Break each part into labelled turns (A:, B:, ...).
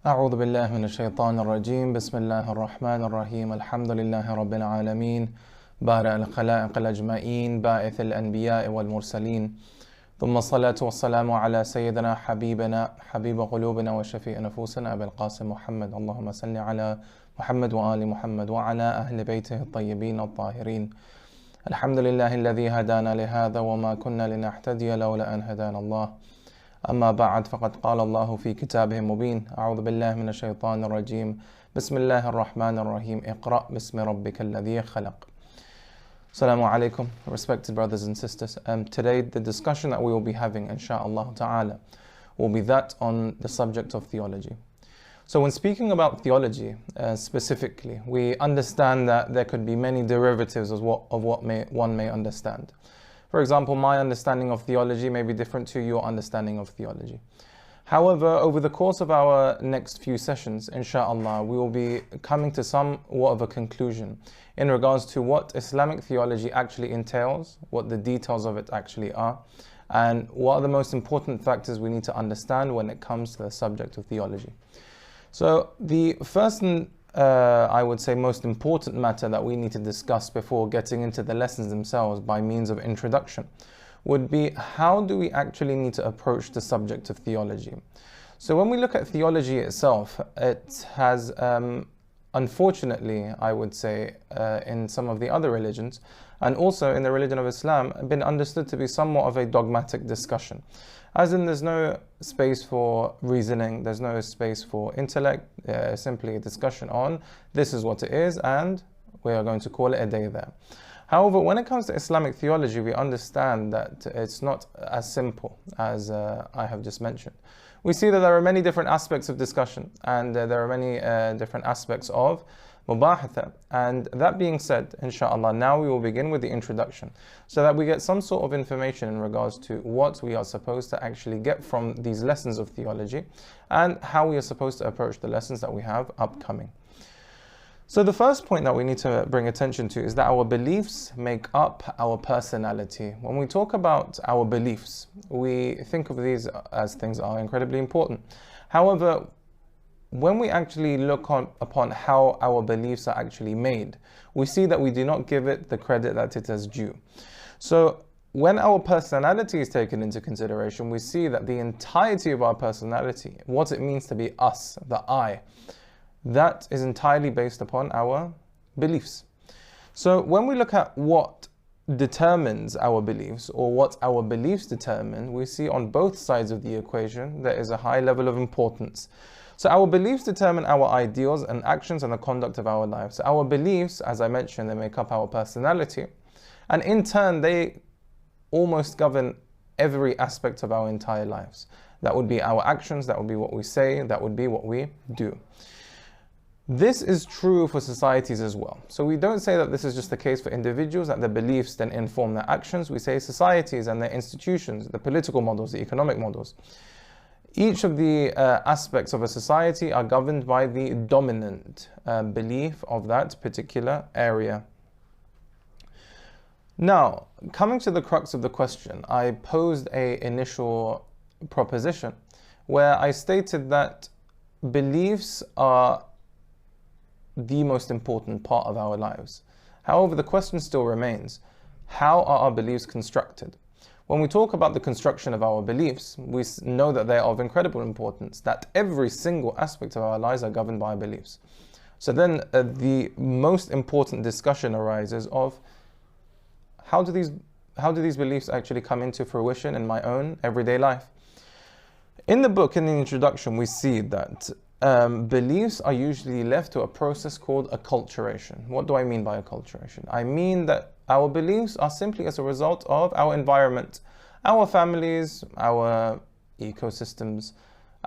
A: أعوذ بالله من الشيطان الرجيم بسم الله الرحمن الرحيم الحمد لله رب العالمين بارئ الخلائق الأجمعين باعث الأنبياء والمرسلين ثم الصلاة والسلام على سيدنا حبيبنا حبيب قلوبنا وشفيع نفوسنا أبي القاسم محمد اللهم صل على محمد وآل محمد وعلى أهل بيته الطيبين الطاهرين الحمد لله الذي هدانا لهذا وما كنا لنهتدي لولا أن هدانا الله أما بعد فقد قال الله في كتابه المبين أعوذ بالله من الشيطان الرجيم بسم الله الرحمن الرحيم اقرأ باسم ربك الذي خلق. Assalamu alaikum, respected brothers and sisters. Today the discussion that we will be having inshaAllah ta'ala will be that on the subject of theology. So when speaking about theology specifically, we understand that there could be many derivatives of what one may understand. For example, my understanding of theology may be different to your understanding of theology. However, over the course of our next few sessions, inshaAllah, we will be coming to somewhat of a conclusion in regards to what Islamic theology actually entails, what the details of it actually are, and what are the most important factors we need to understand when it comes to the subject of theology. So the first and I would say most important matter that we need to discuss before getting into the lessons themselves by means of introduction would be, how do we actually need to approach the subject of theology? So when we look at theology itself, it has unfortunately, I would say, in some of the other religions and also in the religion of Islam, been understood to be somewhat of a dogmatic discussion. As in, there's no space for reasoning, there's no space for intellect, simply a discussion on this is what it is and we are going to call it a day there. However, when it comes to Islamic theology, we understand that it's not as simple as I have just mentioned. We see that there are many different aspects of discussion and there are many different aspects of mubahatha. And that being said, inshallah, now we will begin with the introduction so that we get some sort of information in regards to what we are supposed to actually get from these lessons of theology and how we are supposed to approach the lessons that we have upcoming. So the first point that we need to bring attention to is that our beliefs make up our personality. When we talk about our beliefs, we think of these as things that are incredibly important. However, when we actually look upon how our beliefs are actually made, we see that we do not give it the credit that it is due. So when our personality is taken into consideration, we see that the entirety of our personality, what it means to be us, the I, that is entirely based upon our beliefs. So when we look at what determines our beliefs or what our beliefs determine, we see on both sides of the equation there is a high level of importance. So our beliefs determine our ideals and actions and the conduct of our lives. So our beliefs, as I mentioned, they make up our personality, and in turn they almost govern every aspect of our entire lives. That would be our actions, that would be what we say, that would be what we do. This is true for societies as well. So we don't say that this is just the case for individuals, that their beliefs then inform their actions. We say societies and their institutions, the political models, the economic models. Each of the aspects of a society are governed by the dominant belief of that particular area. Now, coming to the crux of the question, I posed an initial proposition where I stated that beliefs are the most important part of our lives. However, the question still remains, how are our beliefs constructed? When we talk about the construction of our beliefs, we know that they are of incredible importance, that every single aspect of our lives are governed by our beliefs. So then the most important discussion arises of how do these beliefs actually come into fruition in my own everyday life? In the book, in the introduction, we see that beliefs are usually left to a process called acculturation. What do I mean by acculturation? I mean that our beliefs are simply as a result of our environment, our families, our ecosystems,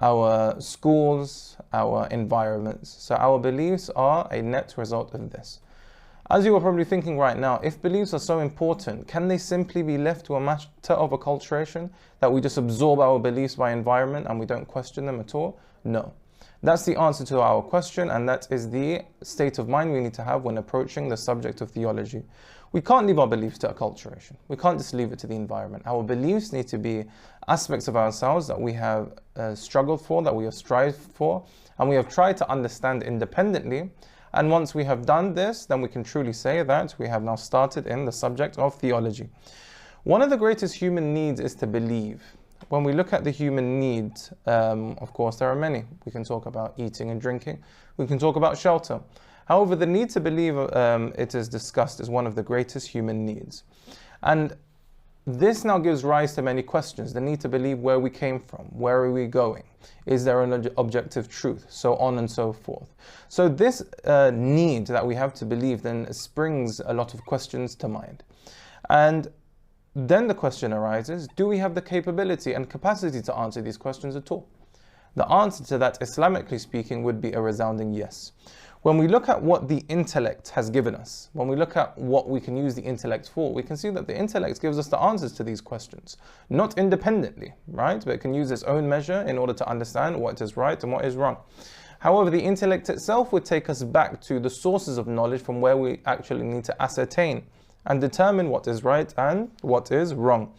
A: our schools, our environments. So our beliefs are a net result of this. As you are probably thinking right now, if beliefs are so important, can they simply be left to a matter of acculturation, that we just absorb our beliefs by environment and we don't question them at all? No. That's the answer to our question, and that is the state of mind we need to have when approaching the subject of theology. We can't leave our beliefs to acculturation. We can't just leave it to the environment. Our beliefs need to be aspects of ourselves that we have struggled for, that we have strived for, and we have tried to understand independently. And once we have done this, then we can truly say that we have now started in the subject of theology. One of the greatest human needs is to believe. When we look at the human needs, of course, there are many. We can talk about eating and drinking. We can talk about shelter. However, the need to believe, it is discussed as one of the greatest human needs. And this now gives rise to many questions. The need to believe where we came from, where are we going? Is there an objective truth? So on and so forth. So this need that we have to believe then springs a lot of questions to mind. And then the question arises, do we have the capability and capacity to answer these questions at all? The answer to that, Islamically speaking, would be a resounding yes. When we look at what the intellect has given us, when we look at what we can use the intellect for, we can see that the intellect gives us the answers to these questions, not independently, right? But it can use its own measure in order to understand what is right and what is wrong. However, the intellect itself would take us back to the sources of knowledge from where we actually need to ascertain and determine what is right and what is wrong.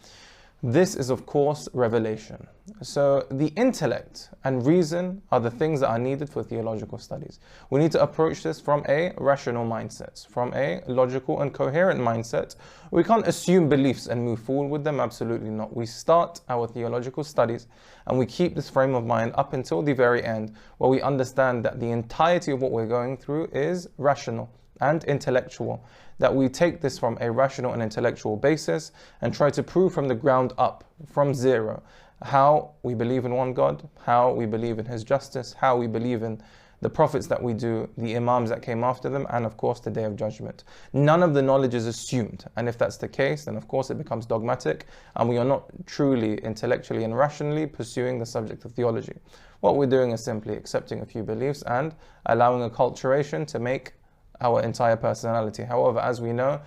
A: This is, of course, revelation. So the intellect and reason are the things that are needed for theological studies. We need to approach this from a rational mindset, from a logical and coherent mindset. We can't assume beliefs and move forward with them, absolutely not. We start our theological studies and we keep this frame of mind up until the very end, where we understand that the entirety of what we're going through is rational and intellectual, that we take this from a rational and intellectual basis and try to prove from the ground up, from zero, how we believe in one God, how we believe in His justice, how we believe in the prophets that we do, the imams that came after them, and of course the Day of Judgment. None of the knowledge is assumed, and if that's the case, then of course it becomes dogmatic, and we are not truly intellectually and rationally pursuing the subject of theology. What we're doing is simply accepting a few beliefs and allowing acculturation to make our entire personality. However, as we know,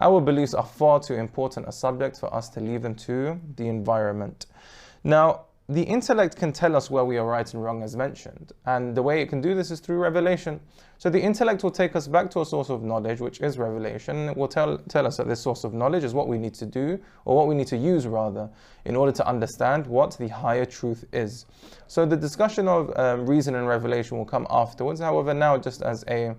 A: our beliefs are far too important a subject for us to leave them to the environment. Now, the intellect can tell us where we are right and wrong, as mentioned, and the way it can do this is through revelation. So the intellect will take us back to a source of knowledge, which is revelation. It will tell us that this source of knowledge is what we need to do, or what we need to use rather, in order to understand what the higher truth is. So the discussion of reason and revelation will come afterwards. However, now just as a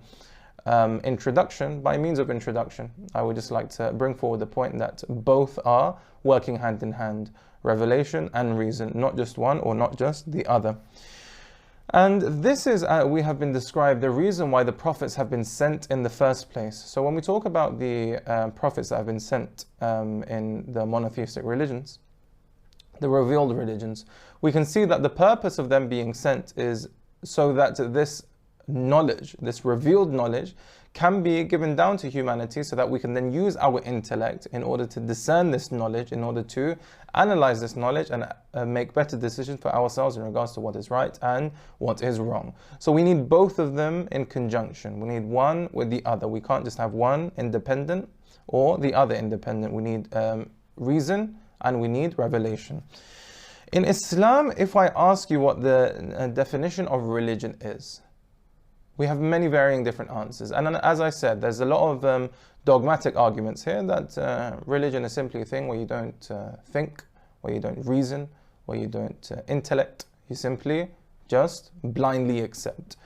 A: introduction, by means of introduction, I would just like to bring forward the point that both are working hand in hand, revelation and reason, not just one or not just the other. And this is, we have been described the reason why the prophets have been sent in the first place. So when we talk about the prophets that have been sent in the monotheistic religions, the revealed religions, we can see that the purpose of them being sent is so that this knowledge, this revealed knowledge, can be given down to humanity so that we can then use our intellect in order to discern this knowledge, in order to analyze this knowledge and make better decisions for ourselves in regards to what is right and what is wrong. So we need both of them in conjunction. We need one with the other. We can't just have one independent or the other independent. We need reason and we need revelation. In Islam, if I ask you what the definition of religion is, we have many varying different answers. And as I said, there's a lot of dogmatic arguments here that religion is simply a thing where you don't think, where you don't reason, where you don't intellect. You simply just blindly accept.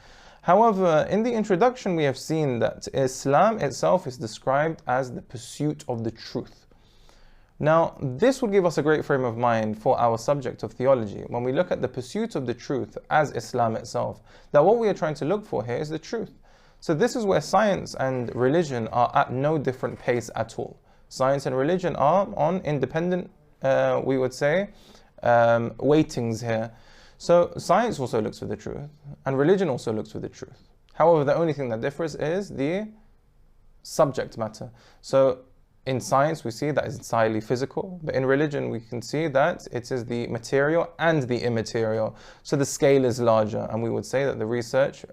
A: However, in the introduction, we have seen that Islam itself is described as the pursuit of the truth. Now, this would give us a great frame of mind for our subject of theology. When we look at the pursuit of the truth as Islam itself, that what we are trying to look for here is the truth. So this is where science and religion are at no different pace at all. Science and religion are on independent, we would say, weightings here. So science also looks for the truth, and religion also looks for the truth. However, the only thing that differs is the subject matter. So in science, we see that it's entirely physical, but in religion, we can see that it is the material and the immaterial. So the scale is larger, and we would say that the research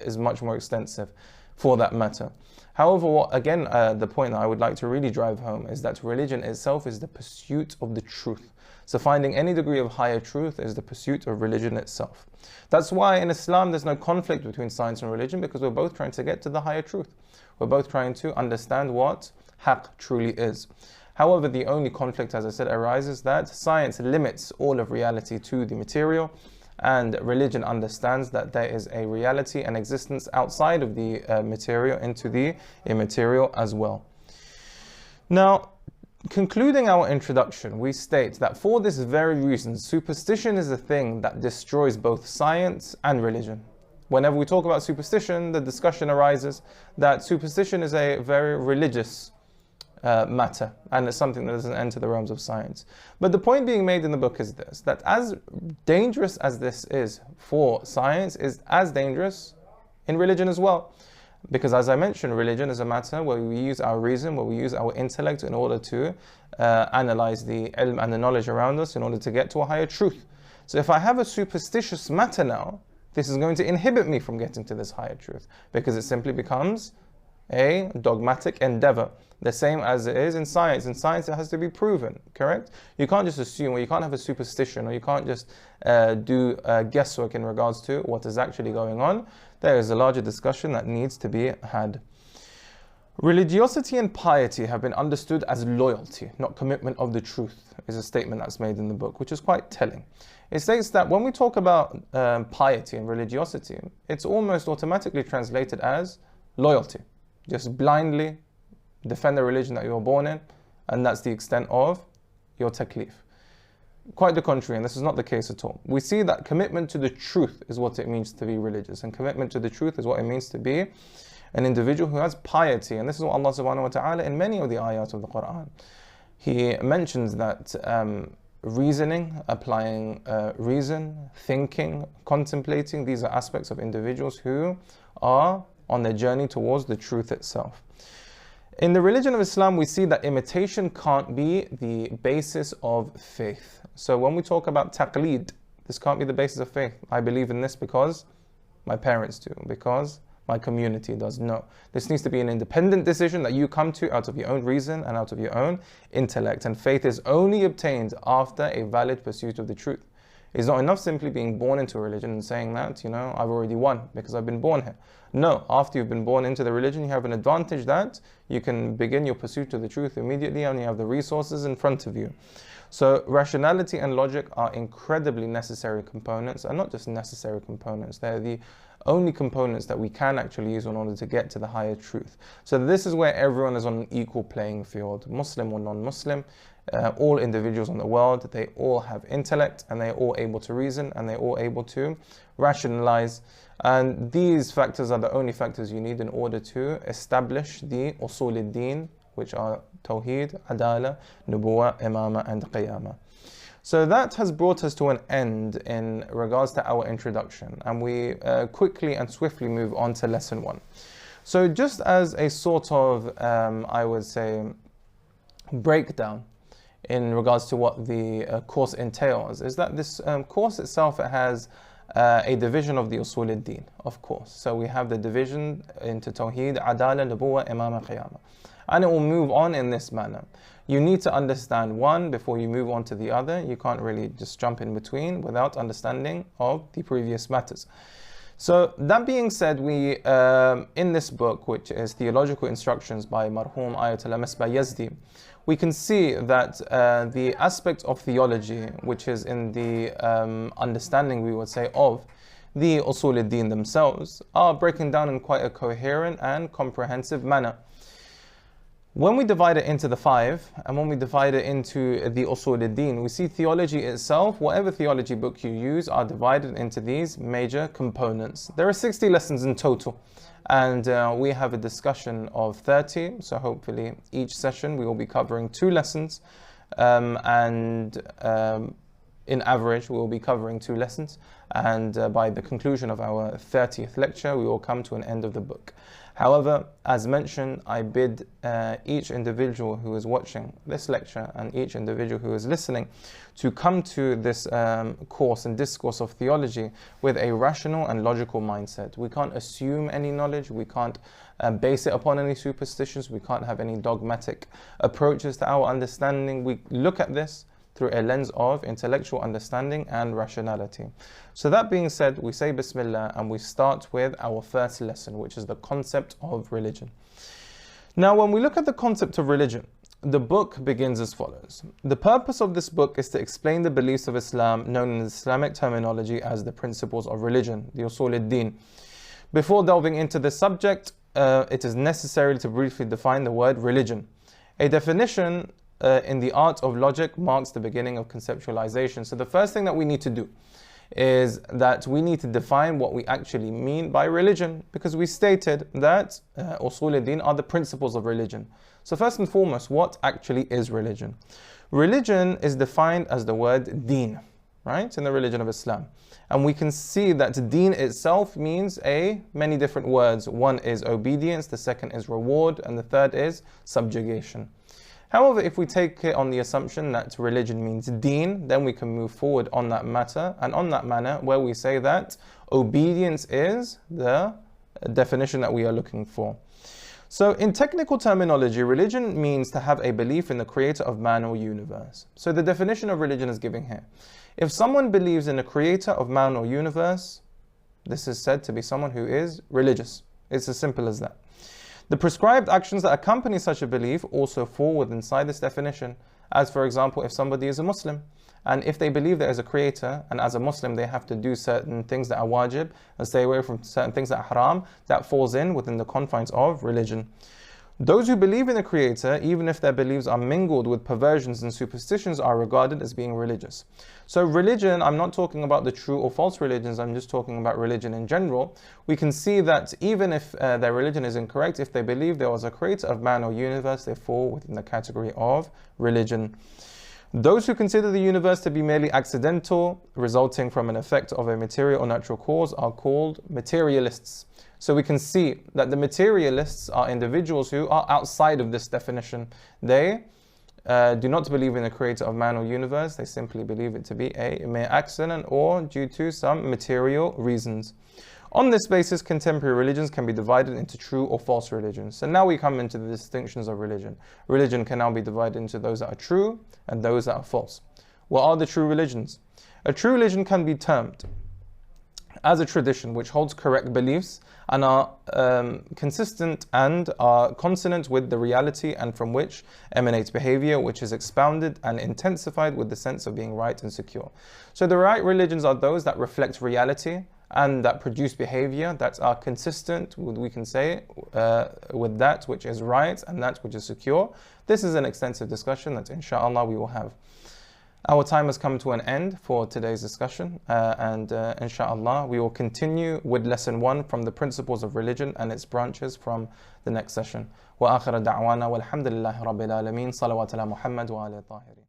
A: is much more extensive. for that matter. However, the point that I would like to really drive home is that religion itself is the pursuit of the truth. So finding any degree of higher truth is the pursuit of religion itself. That's why in Islam there's no conflict between science and religion, because we're both trying to get to the higher truth. We're both trying to understand what haqq truly is. However, the only conflict, as I said, arises that science limits all of reality to the material, and religion understands that there is a reality and existence outside of the material into the immaterial as well. Now, concluding our introduction, we state that for this very reason, superstition is a thing that destroys both science and religion. Whenever we talk about superstition, the discussion arises that superstition is a very religious matter, and it's something that doesn't enter the realms of science. But the point being made in the book is this, that as dangerous as this is for science, is as dangerous in religion as well. Because as I mentioned, religion is a matter where we use our reason, where we use our intellect in order to analyze the ilm and the knowledge around us in order to get to a higher truth. So if I have a superstitious matter now, this is going to inhibit me from getting to this higher truth, because it simply becomes a dogmatic endeavor. The same as it is in science. In science, it has to be proven, correct? You can't just assume, or you can't have a superstition, or you can't just do guesswork in regards to what is actually going on. There is a larger discussion that needs to be had. Religiosity and piety have been understood as loyalty, not commitment of the truth, is a statement that's made in the book, which is quite telling. It states that when we talk about piety and religiosity, it's almost automatically translated as loyalty. Just blindly defend the religion that you were born in, and that's the extent of your taklif. Quite the contrary, and this is not the case at all. We see that commitment to the truth is what it means to be religious, and commitment to the truth is what it means to be an individual who has piety. And this is what Allah subhanahu wa ta'ala, in many of the ayat of the Quran, He mentions that reasoning, applying reason, thinking, contemplating, these are aspects of individuals who are on their journey towards the truth itself. In the religion of Islam, we see that imitation can't be the basis of faith. So when we talk about taqleed, this can't be the basis of faith. I believe in this because my parents do, because my community does. No. This needs to be an independent decision that you come to out of your own reason and out of your own intellect. And faith is only obtained after a valid pursuit of the truth. It's not enough simply being born into a religion and saying that, I've already won because I've been born here. No, after you've been born into the religion, you have an advantage that you can begin your pursuit of the truth immediately, and you have the resources in front of you. So rationality and logic are incredibly necessary components, and not just necessary components, they're the only components that we can actually use in order to get to the higher truth. So this is where everyone is on an equal playing field, Muslim or non-Muslim. All individuals in the world, they all have intellect, and they're all able to reason, and they're all able to rationalize. And these factors are the only factors you need in order to establish the usul al-din, which are Tawheed, Adala, Nubuwa, Imama, and Qiyamah. So that has brought us to an end in regards to our introduction, and we quickly and swiftly move on to lesson 1. So just as a sort of, I would say, breakdown in regards to what the course entails, is that this course itself, it has a division of the usul al-din, of course. So we have the division into Tawheed, Adala, Nubuwa, Imama, Qiyamah. And it will move on in this manner. You need to understand one before you move on to the other. You can't really just jump in between without understanding of the previous matters. So that being said, we in this book, which is Theological Instructions by Marhum Ayatollah Misbah Yazdi, we can see that the aspect of theology, which is in the understanding, we would say, of the usul al-din themselves, are breaking down in quite a coherent and comprehensive manner. When we divide it into the 5, and when we divide it into the usul al-din, we see theology itself, whatever theology book you use, are divided into these major components. There are 60 lessons in total, and we have a discussion of 30, so hopefully each session we will be covering 2 lessons, in average we will be covering 2 lessons, and by the conclusion of our 30th lecture, we will come to an end of the book. However, as mentioned, I bid each individual who is watching this lecture and each individual who is listening to come to this course and discourse of theology with a rational and logical mindset. We can't assume any knowledge, we can't base it upon any superstitions, we can't have any dogmatic approaches to our understanding. We look at this through a lens of intellectual understanding and rationality. So that being said, we say Bismillah and we start with our first lesson, which is the concept of religion. Now, when we look at the concept of religion, the book begins as follows. The purpose of this book is to explain the beliefs of Islam, known in Islamic terminology as the principles of religion, the usul ad-din. Before delving into this subject, it is necessary to briefly define the word religion. A definition in the art of logic marks the beginning of conceptualization. So the first thing that we need to do is that we need to define what we actually mean by religion, because we stated that usul ad-din are the principles of religion. So first and foremost, what actually is religion? Religion is defined as the word deen, right, in the religion of Islam. And we can see that deen itself means many different words. One is obedience, the second is reward, and the third is subjugation. However, if we take it on the assumption that religion means deen, then we can move forward on that matter and on that manner where we say that obedience is the definition that we are looking for. So in technical terminology, religion means to have a belief in the creator of man or universe. So the definition of religion is given here. If someone believes in the creator of man or universe, this is said to be someone who is religious. It's as simple as that. The prescribed actions that accompany such a belief also fall within this definition. As for example, if somebody is a Muslim, and if they believe there is a creator, and as a Muslim they have to do certain things that are wajib, and stay away from certain things that are haram, that falls in within the confines of religion. Those who believe in the creator, even if their beliefs are mingled with perversions and superstitions, are regarded as being religious. So religion, I'm not talking about the true or false religions, I'm just talking about religion in general. We can see that even if their religion is incorrect, if they believe there was a creator of man or universe, they fall within the category of religion. Those who consider the universe to be merely accidental, resulting from an effect of a material or natural cause, are called materialists. So we can see that the materialists are individuals who are outside of this definition. They do not believe in the creator of man or universe. They simply believe it to be a mere accident or due to some material reasons. On this basis, contemporary religions can be divided into true or false religions. So now we come into the distinctions of religion. Religion can now be divided into those that are true and those that are false. What are the true religions? A true religion can be termed as a tradition which holds correct beliefs and are consistent and are consonant with the reality, and from which emanates behavior which is expounded and intensified with the sense of being right and secure. So the right religions are those that reflect reality and that produce behavior that are consistent with, we can say, with that which is right and that which is secure. This is an extensive discussion that inshallah we will have. Our time has come to an end for today's discussion, and inshallah we will continue with lesson 1 from the principles of religion and its branches from the next session. Wa akhir da'wana walhamdulillahi rabbil alameen. Salawat ala Muhammad wa ala tahirin.